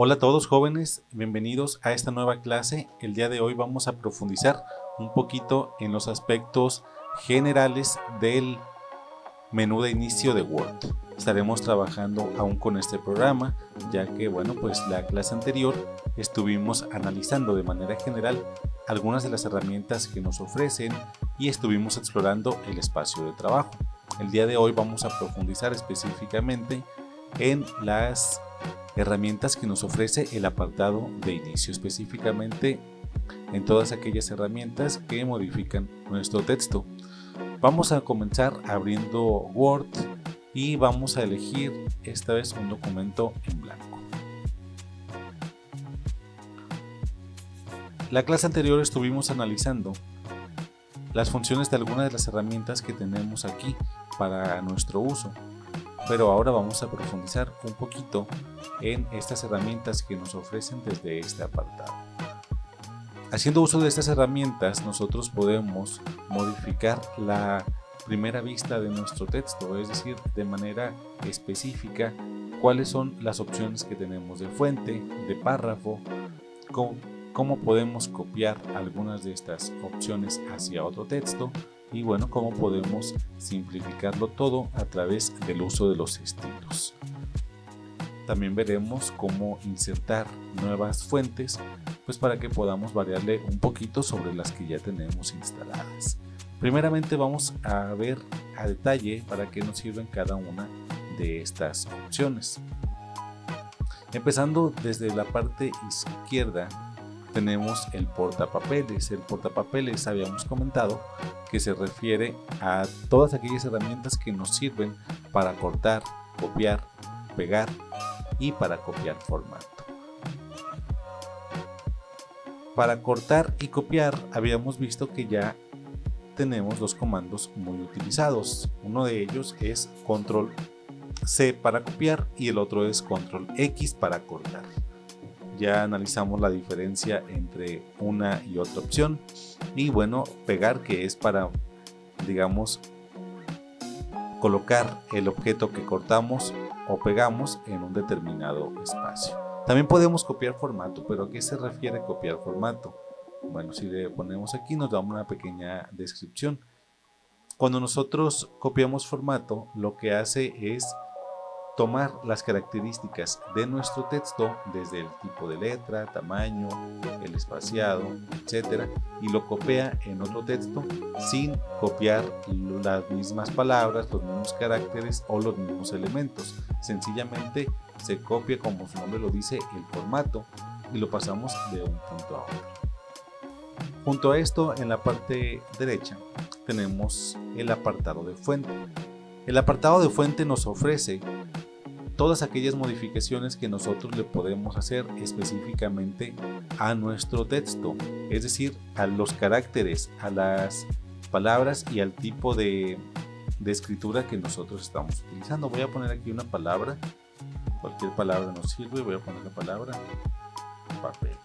Hola a todos jóvenes, bienvenidos a esta nueva clase. El día de hoy vamos a profundizar un poquito en los aspectos generales del menú de inicio de Word. Estaremos trabajando aún con este programa, ya que pues la clase anterior estuvimos analizando de manera general algunas de las herramientas que nos ofrecen y estuvimos explorando el espacio de trabajo. El día de hoy vamos a profundizar específicamente en las herramientas que nos ofrece el apartado de inicio, específicamente en todas aquellas herramientas que modifican nuestro texto. Vamos a comenzar abriendo Word y vamos a elegir esta vez un documento en blanco. La clase anterior estuvimos analizando las funciones de algunas de las herramientas que tenemos aquí para nuestro uso, pero ahora vamos a profundizar un poquito en estas herramientas que nos ofrecen desde este apartado. Haciendo uso de estas herramientas, nosotros podemos modificar la primera vista de nuestro texto, es decir, de manera específica cuáles son las opciones que tenemos de fuente, de párrafo, cómo podemos copiar algunas de estas opciones hacia otro texto y cómo podemos simplificarlo todo a través del uso de los estilos. También veremos cómo insertar nuevas fuentes, para que podamos variarle un poquito sobre las que ya tenemos instaladas. Primeramente vamos a ver a detalle para qué nos sirven cada una de estas opciones. Empezando desde la parte izquierda tenemos el portapapeles. El portapapeles habíamos comentado que se refiere a todas aquellas herramientas que nos sirven para cortar, copiar, pegar y para copiar formato. Para cortar y copiar habíamos visto que ya tenemos dos comandos muy utilizados. Uno de ellos es control C para copiar y el otro es control X para cortar. Ya analizamos la diferencia entre una y otra opción y pegar, que es para colocar el objeto que cortamos o pegamos en un determinado espacio. También podemos copiar formato, pero ¿a qué se refiere copiar formato? Si le ponemos aquí nos da una pequeña descripción. Cuando nosotros copiamos formato, lo que hace es tomar las características de nuestro texto, desde el tipo de letra, tamaño, el espaciado, etcétera, y lo copia en otro texto sin copiar las mismas palabras, los mismos caracteres o los mismos elementos. Sencillamente se copia, como su nombre lo dice, el formato y lo pasamos de un punto a otro. Junto a esto, en la parte derecha tenemos el apartado de fuente. El apartado de fuente nos ofrece todas aquellas modificaciones que nosotros le podemos hacer específicamente a nuestro texto, es decir, a los caracteres, a las palabras y al tipo de escritura que nosotros estamos utilizando. Voy a poner aquí una palabra, cualquier palabra nos sirve. Voy a poner la palabra papel.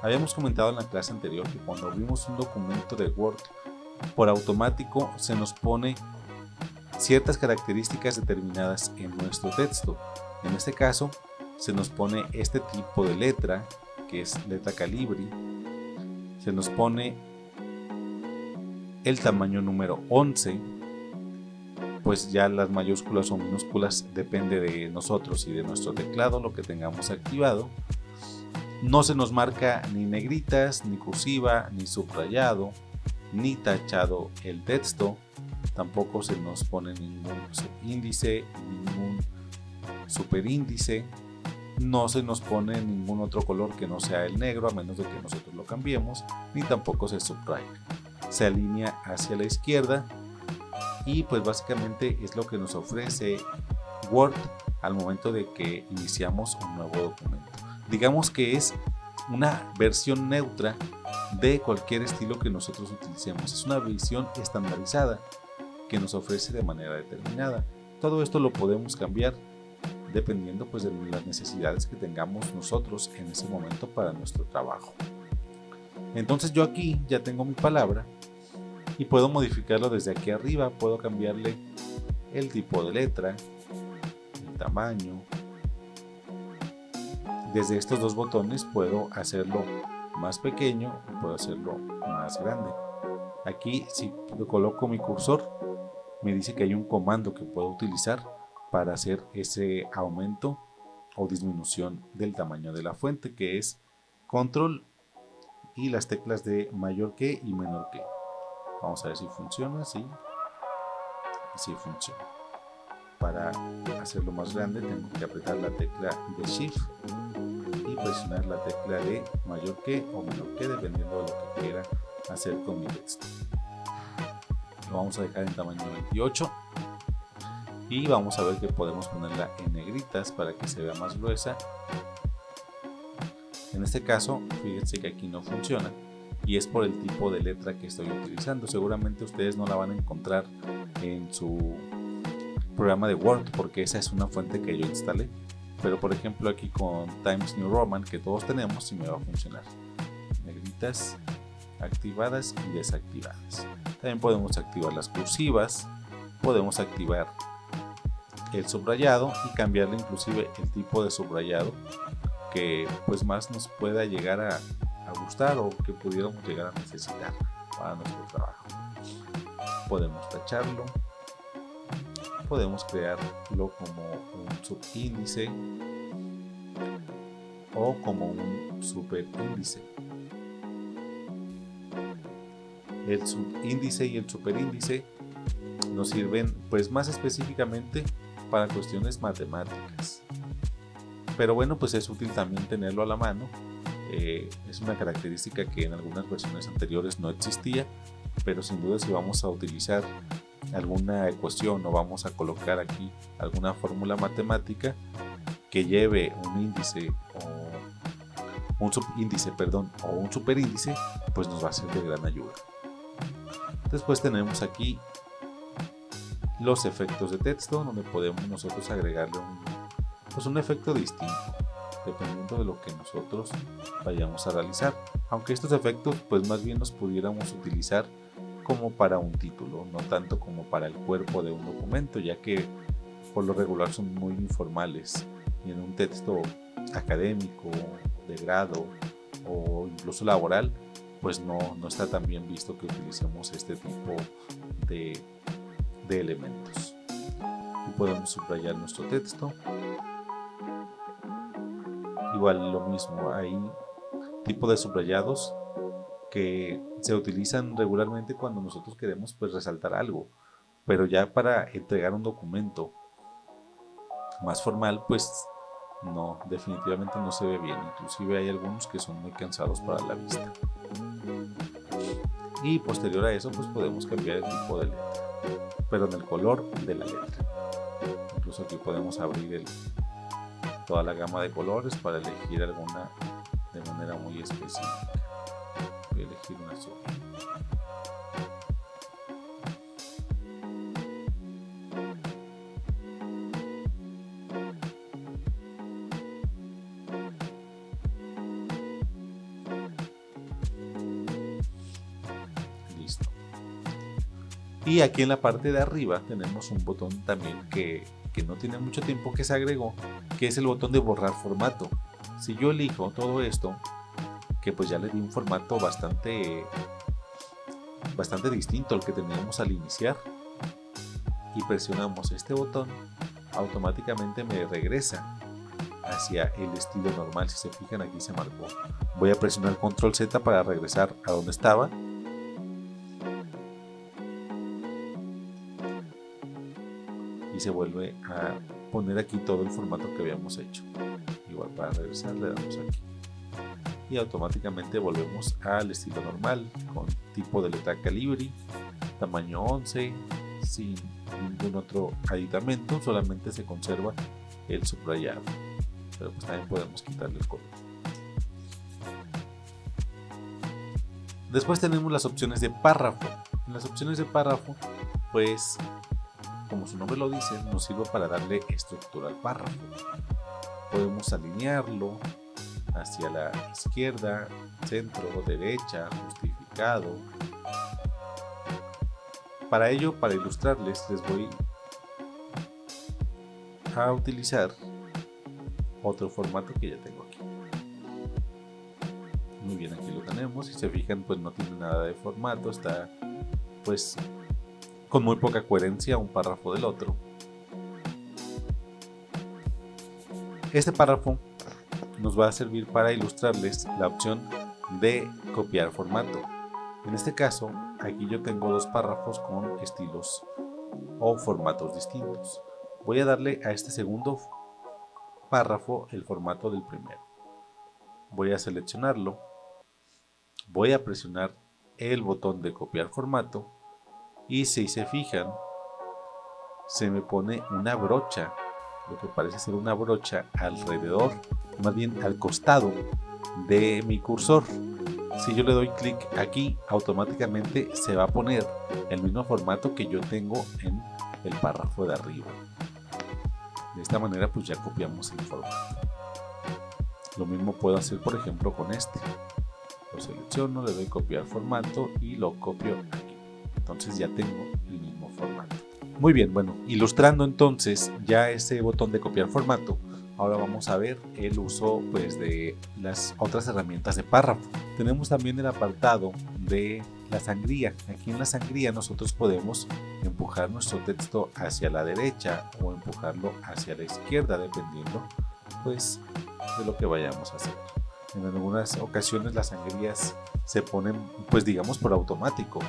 Habíamos comentado en la clase anterior que cuando abrimos un documento de Word, por automático se nos pone ciertas características determinadas en nuestro texto. En este caso se nos pone este tipo de letra, que es letra Calibri. Se nos pone el tamaño número 11, pues ya las mayúsculas o minúsculas depende de nosotros y de nuestro teclado, lo que tengamos activado. No se nos marca ni negritas, ni cursiva, ni subrayado, ni tachado el texto. Tampoco se nos pone ningún subíndice, ningún superíndice. No se nos pone ningún otro color que no sea el negro, a menos de que nosotros lo cambiemos, ni tampoco se subraya. Se alinea hacia la izquierda y básicamente es lo que nos ofrece Word al momento de que iniciamos un nuevo documento. Digamos que es una versión neutra de cualquier estilo que nosotros utilicemos. Es una visión estandarizada que nos ofrece de manera determinada. Todo esto lo podemos cambiar dependiendo de las necesidades que tengamos nosotros en ese momento para nuestro trabajo. Entonces yo aquí ya tengo mi palabra y puedo modificarlo desde aquí arriba. Puedo cambiarle el tipo de letra, el tamaño, desde estos dos botones puedo hacerlo más pequeño y puedo hacerlo más grande. Aquí si coloco mi cursor me dice que hay un comando que puedo utilizar para hacer ese aumento o disminución del tamaño de la fuente, que es control y las teclas de mayor que y menor que. Vamos a ver si funciona. Sí funciona. Para hacerlo más grande tengo que apretar la tecla de Shift y presionar la tecla de mayor que o menor que, dependiendo de lo que quiera hacer con mi texto. Lo vamos a dejar en tamaño 28 y vamos a ver que podemos ponerla en negritas para que se vea más gruesa. En este caso, fíjense que aquí no funciona y es por el tipo de letra que estoy utilizando. Seguramente ustedes no la van a encontrar en su programa de Word porque esa es una fuente que yo instalé, pero por ejemplo aquí con Times New Roman, que todos tenemos, sí me va a funcionar. Negritas, activadas y desactivadas. También podemos activar las cursivas, podemos activar el subrayado y cambiarle inclusive el tipo de subrayado que pues más nos pueda llegar a gustar o que pudiéramos llegar a necesitar para nuestro trabajo. Podemos tacharlo, podemos crearlo como un subíndice o como un superíndice. El subíndice y el superíndice nos sirven pues más específicamente para cuestiones matemáticas, pero bueno, pues es útil también tenerlo a la mano. Es una característica que en algunas versiones anteriores no existía, pero sin duda si vamos a utilizar alguna ecuación o vamos a colocar aquí alguna fórmula matemática que lleve un índice o un subíndice, o un superíndice, pues nos va a ser de gran ayuda. Después tenemos aquí los efectos de texto, donde podemos nosotros agregarle un efecto distinto dependiendo de lo que nosotros vayamos a realizar, aunque estos efectos pues más bien los pudiéramos utilizar como para un título, no tanto como para el cuerpo de un documento, ya que por lo regular son muy informales y en un texto académico, de grado o incluso laboral, pues no está tan bien visto que utilicemos este tipo de elementos. Y podemos subrayar nuestro texto. Igual lo mismo, hay tipo de subrayados que se utilizan regularmente cuando nosotros queremos pues resaltar algo, pero ya para entregar un documento más formal pues no, definitivamente no se ve bien, inclusive hay algunos que son muy cansados para la vista. Y posterior a eso pues podemos cambiar el tipo de letra, pero en el color de la letra. Incluso aquí podemos abrir toda la gama de colores para elegir alguna de manera muy específica. Voy a elegir un azul. Listo. Y aquí en la parte de arriba tenemos un botón también que no tiene mucho tiempo que se agregó, que es el botón de borrar formato. Si yo elijo todo esto, que pues ya le di un formato bastante distinto al que teníamos al iniciar, y presionamos este botón, automáticamente me regresa hacia el estilo normal. Si se fijan, aquí se marcó. Voy a presionar Control Z para regresar a donde estaba. Y se vuelve a poner aquí todo el formato que habíamos hecho. Igual para regresar le damos aquí. Y automáticamente volvemos al estilo normal, con tipo de letra Calibri, tamaño 11, sin ningún otro aditamento, solamente se conserva el subrayado. Pero pues también podemos quitarle el color. Después tenemos las opciones de párrafo. En las opciones de párrafo, pues como su nombre lo dice, nos sirve para darle estructura al párrafo. Podemos alinearlo hacia la izquierda, centro, derecha, justificado. Para ello, para ilustrarles, les voy a utilizar otro formato que ya tengo aquí. Muy bien, aquí lo tenemos. Si se fijan, pues no tiene nada de formato, está pues con muy poca coherencia un párrafo del otro. Este párrafo nos va a servir para ilustrarles la opción de copiar formato. En este caso, aquí yo tengo dos párrafos con estilos o formatos distintos. Voy a darle a este segundo párrafo el formato del primero. Voy a seleccionarlo, voy a presionar el botón de copiar formato y si se fijan, se me pone una brocha, lo que parece ser una brocha alrededor, más bien al costado de mi cursor. Si yo le doy clic aquí, automáticamente se va a poner el mismo formato que yo tengo en el párrafo de arriba. De esta manera pues ya copiamos el formato. Lo mismo puedo hacer por ejemplo con este. Lo selecciono, le doy copiar formato y lo copio aquí. Entonces ya tengo el mismo formato. Muy bien, bueno, ilustrando entonces ya ese botón de copiar formato, ahora vamos a ver el uso pues de las otras herramientas de párrafo. Tenemos también el apartado de la sangría. Aquí en la sangría nosotros podemos empujar nuestro texto hacia la derecha o empujarlo hacia la izquierda dependiendo pues de lo que vayamos a hacer. En algunas ocasiones las sangrías se ponen pues digamos por automático.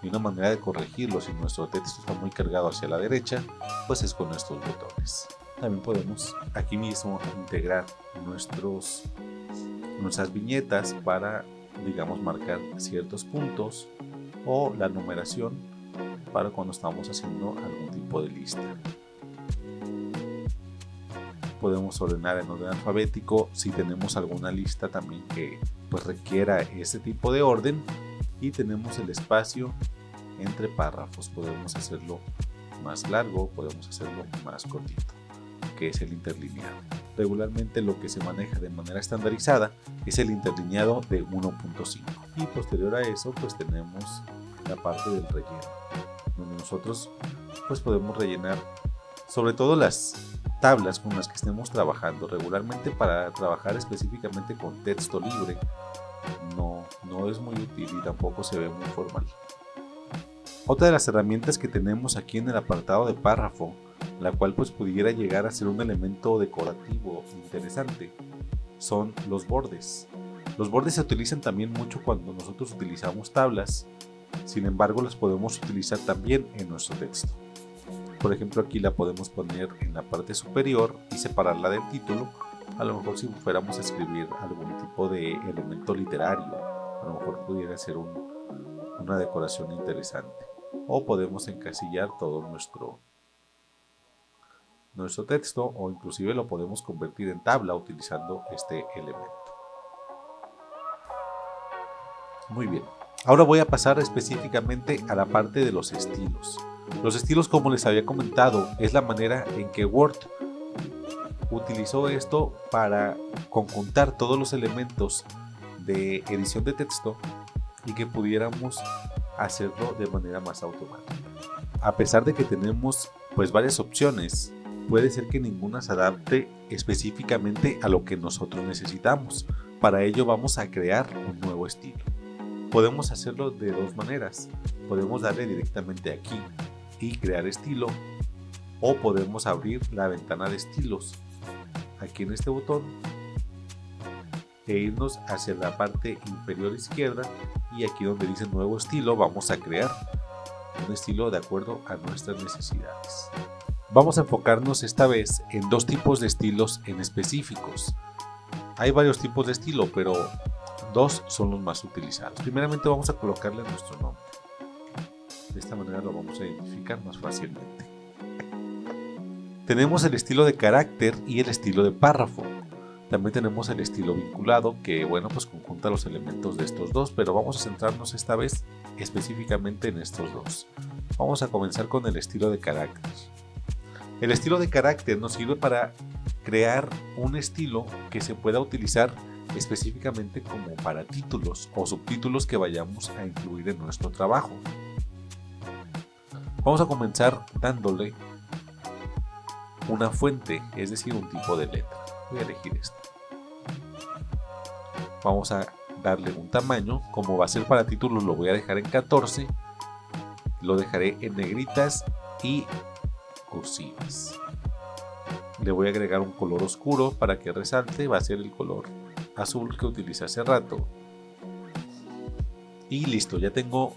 Y una manera de corregirlo si nuestro texto está muy cargado hacia la derecha, pues es con estos botones. También podemos aquí mismo integrar nuestras viñetas para, digamos, marcar ciertos puntos o la numeración para cuando estamos haciendo algún tipo de lista. Podemos ordenar en orden alfabético si tenemos alguna lista también que pues requiera ese tipo de orden. Y tenemos el espacio entre párrafos, podemos hacerlo más largo, podemos hacerlo más cortito, que es el interlineado. Regularmente lo que se maneja de manera estandarizada es el interlineado de 1.5 y posterior a eso pues tenemos la parte del relleno, donde nosotros pues podemos rellenar sobre todo las tablas con las que estemos trabajando. Regularmente para trabajar específicamente con texto libre no es muy útil y tampoco se ve muy formal. Otra de las herramientas que tenemos aquí en el apartado de párrafo, la cual pues pudiera llegar a ser un elemento decorativo interesante, son los bordes. Los bordes se utilizan también mucho cuando nosotros utilizamos tablas, sin embargo los podemos utilizar también en nuestro texto. Por ejemplo, aquí la podemos poner en la parte superior y separarla del título. A lo mejor si fuéramos a escribir algún tipo de elemento literario, a lo mejor pudiera ser una decoración interesante. O podemos encasillar todo nuestro texto o inclusive lo podemos convertir en tabla utilizando este elemento. Muy bien, ahora voy a pasar específicamente a la parte de los estilos. Los estilos, como les había comentado, es la manera en que Word utilizó esto para conjuntar todos los elementos de edición de texto y que pudiéramos hacerlo de manera más automática. A pesar de que tenemos pues varias opciones, puede ser que ninguna se adapte específicamente a lo que nosotros necesitamos. Para ello vamos a crear un nuevo estilo. Podemos hacerlo de dos maneras. Podemos darle directamente aquí y crear estilo, o podemos abrir la ventana de estilos aquí en este botón e irnos hacia la parte inferior izquierda y aquí donde dice nuevo estilo vamos a crear un estilo de acuerdo a nuestras necesidades. Vamos a enfocarnos esta vez en dos tipos de estilos en específicos. Hay varios tipos de estilo, pero dos son los más utilizados. Primeramente vamos a colocarle nuestro nombre. De esta manera lo vamos a identificar más fácilmente. Tenemos el estilo de carácter y el estilo de párrafo. También tenemos el estilo vinculado, que bueno, pues conjunta los elementos de estos dos, pero vamos a centrarnos esta vez específicamente en estos dos. Vamos a comenzar con el estilo de carácter. El estilo de carácter nos sirve para crear un estilo que se pueda utilizar específicamente como para títulos o subtítulos que vayamos a incluir en nuestro trabajo. Vamos a comenzar dándole una fuente, es decir, un tipo de letra. Voy a elegir esta. Vamos a darle un tamaño. Como va a ser para títulos, lo voy a dejar en 14. Lo dejaré en negritas y cursivas. Le voy a agregar un color oscuro para que resalte. Va a ser el color azul que utilicé hace rato. Y listo, ya tengo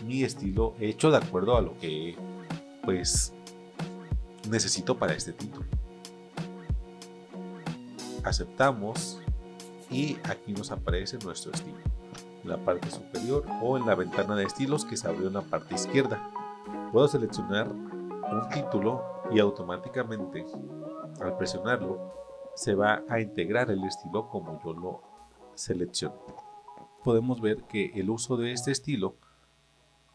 mi estilo hecho de acuerdo a lo que pues necesito para este título. Aceptamos y aquí nos aparece nuestro estilo en la parte superior o en la ventana de estilos que se abrió en la parte izquierda. Puedo seleccionar un título y automáticamente al presionarlo se va a integrar el estilo como yo lo seleccioné. Podemos ver que el uso de este estilo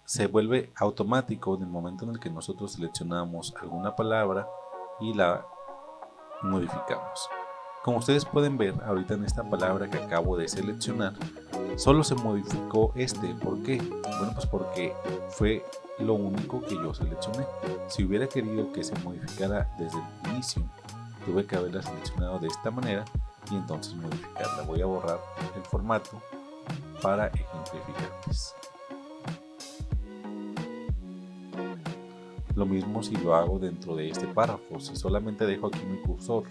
se vuelve automático en el momento en el que nosotros seleccionamos alguna palabra y la modificamos. Como ustedes pueden ver ahorita en esta palabra que acabo de seleccionar, solo se modificó este. ¿Por qué? Bueno, pues porque fue lo único que yo seleccioné. Si hubiera querido que se modificara desde el inicio, tuve que haberla seleccionado de esta manera y entonces modificarla. Voy a borrar el formato para ejemplificarles. Lo mismo si lo hago dentro de este párrafo. Si solamente dejo aquí mi cursor,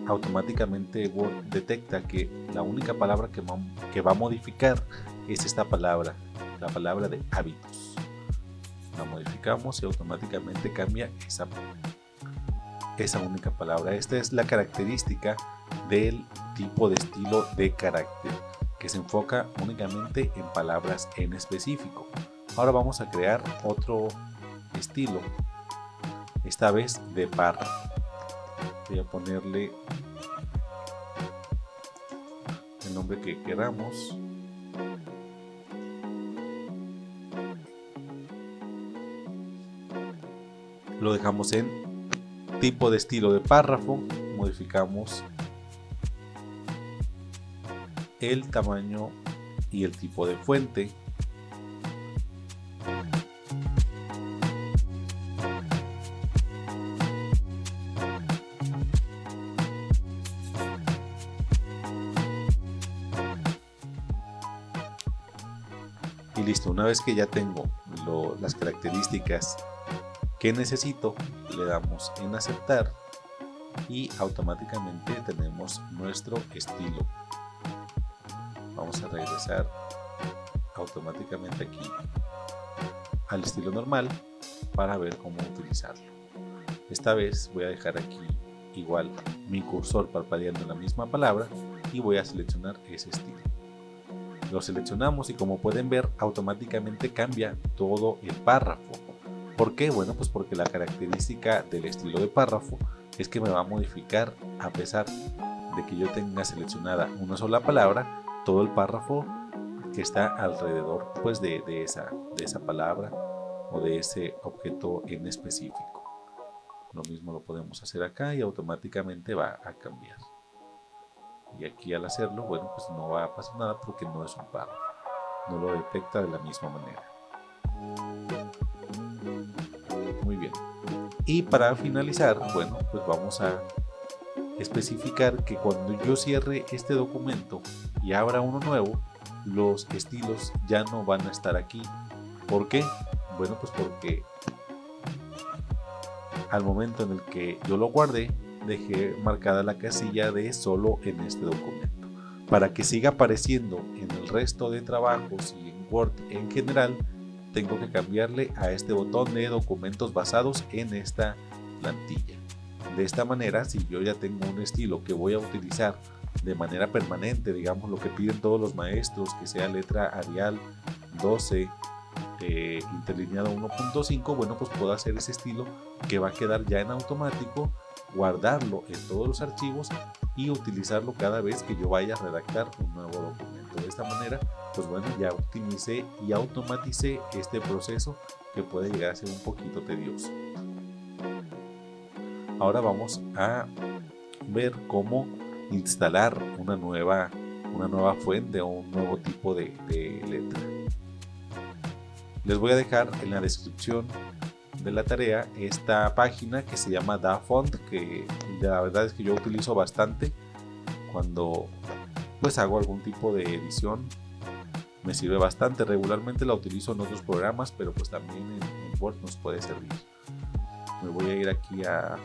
automáticamente Word detecta que la única palabra que va a modificar es esta palabra, la palabra de hábitos. La modificamos y automáticamente cambia esa única palabra. Esta es la característica del tipo de estilo de carácter, que se enfoca únicamente en palabras en específico. Ahora vamos a crear otro estilo, esta vez de párrafo. Voy a ponerle el nombre que queramos. Lo dejamos en tipo de estilo de párrafo. Modificamos el tamaño y el tipo de fuente. Y listo, una vez que ya tengo las características que necesito, le damos en aceptar y automáticamente tenemos nuestro estilo. Vamos a regresar automáticamente aquí al estilo normal para ver cómo utilizarlo. Esta vez voy a dejar aquí igual mi cursor parpadeando en la misma palabra y voy a seleccionar ese estilo. Lo seleccionamos y como pueden ver automáticamente cambia todo el párrafo. ¿Por qué? Bueno, pues porque la característica del estilo de párrafo es que me va a modificar a pesar de que yo tenga seleccionada una sola palabra, todo el párrafo que está alrededor pues de esa palabra o de ese objeto en específico. Lo mismo lo podemos hacer acá y automáticamente va a cambiar. Y aquí al hacerlo, bueno, pues no va a pasar nada porque no es un párrafo, no lo detecta de la misma manera. Muy bien. Y para finalizar, bueno, pues vamos a especificar que cuando yo cierre este documento y abra uno nuevo, los estilos ya no van a estar aquí. ¿Por qué? Bueno, pues porque al momento en el que yo lo guardé, dejé marcada la casilla de solo en este documento. Para que siga apareciendo en el resto de trabajos y en Word en general, tengo que cambiarle a este botón de documentos basados en esta plantilla. De esta manera, si yo ya tengo un estilo que voy a utilizar de manera permanente, digamos lo que piden todos los maestros, que sea letra Arial 12, interlineado 1.5, bueno, pues puedo hacer ese estilo que va a quedar ya en automático, guardarlo en todos los archivos y utilizarlo cada vez que yo vaya a redactar un nuevo documento. De esta manera, pues bueno, ya optimicé y automaticé este proceso que puede llegar a ser un poquito tedioso. Ahora vamos a ver cómo instalar una nueva fuente o un nuevo tipo de letra. Les voy a dejar en la descripción de la tarea esta página que se llama DaFont, que la verdad es que yo utilizo bastante cuando pues hago algún tipo de edición. Me sirve bastante, regularmente la utilizo en otros programas, pero pues también en Word nos puede servir. Me voy a ir aquí a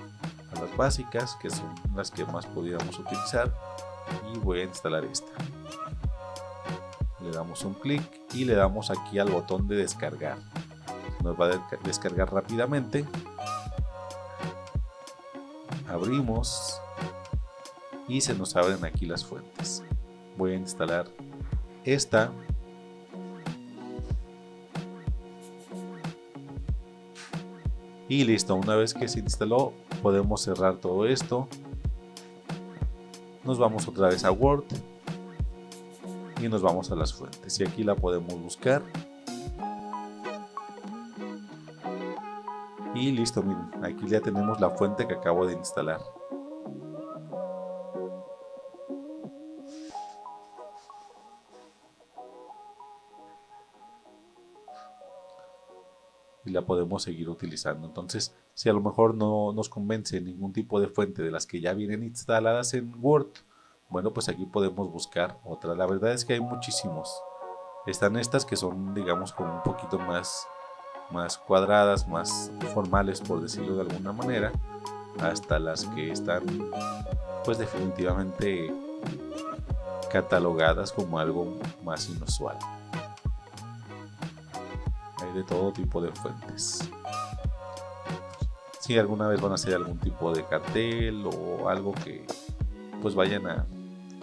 las básicas, que son las que más pudiéramos utilizar, y voy a instalar esta. Le damos un clic y le damos aquí al botón de descargar. Nos va a descargar rápidamente. Abrimos y se nos abren aquí las fuentes. Voy a instalar esta. Y listo, una vez que se instaló, podemos cerrar todo esto. Nos vamos otra vez a Word y nos vamos a las fuentes. Y aquí la podemos buscar. Y listo, miren, aquí ya tenemos la fuente que acabo de instalar. Y la podemos seguir utilizando. Entonces, si a lo mejor no nos convence ningún tipo de fuente de las que ya vienen instaladas en Word, bueno, pues aquí podemos buscar otra. La verdad es que hay muchísimos. Están estas que son, digamos, como un poquito más cuadradas, más formales, por decirlo de alguna manera, hasta las que están pues definitivamente catalogadas como algo más inusual. Hay de todo tipo de fuentes. Si alguna vez van a hacer algún tipo de cartel o algo que pues vayan a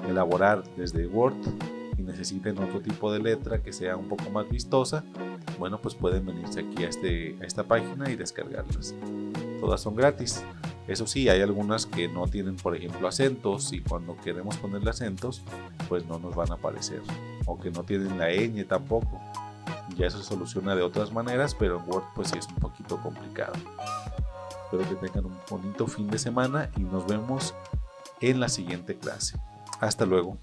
elaborar desde Word y necesiten otro tipo de letra que sea un poco más vistosa, bueno, pues pueden venirse aquí a esta página y descargarlas. Todas son gratis. Eso sí, hay algunas que no tienen, por ejemplo, acentos, y cuando queremos ponerle acentos, pues no nos van a aparecer. O que no tienen la ñ tampoco. Ya eso se soluciona de otras maneras, pero en Word pues sí es un poquito complicado. Espero que tengan un bonito fin de semana y nos vemos en la siguiente clase. Hasta luego.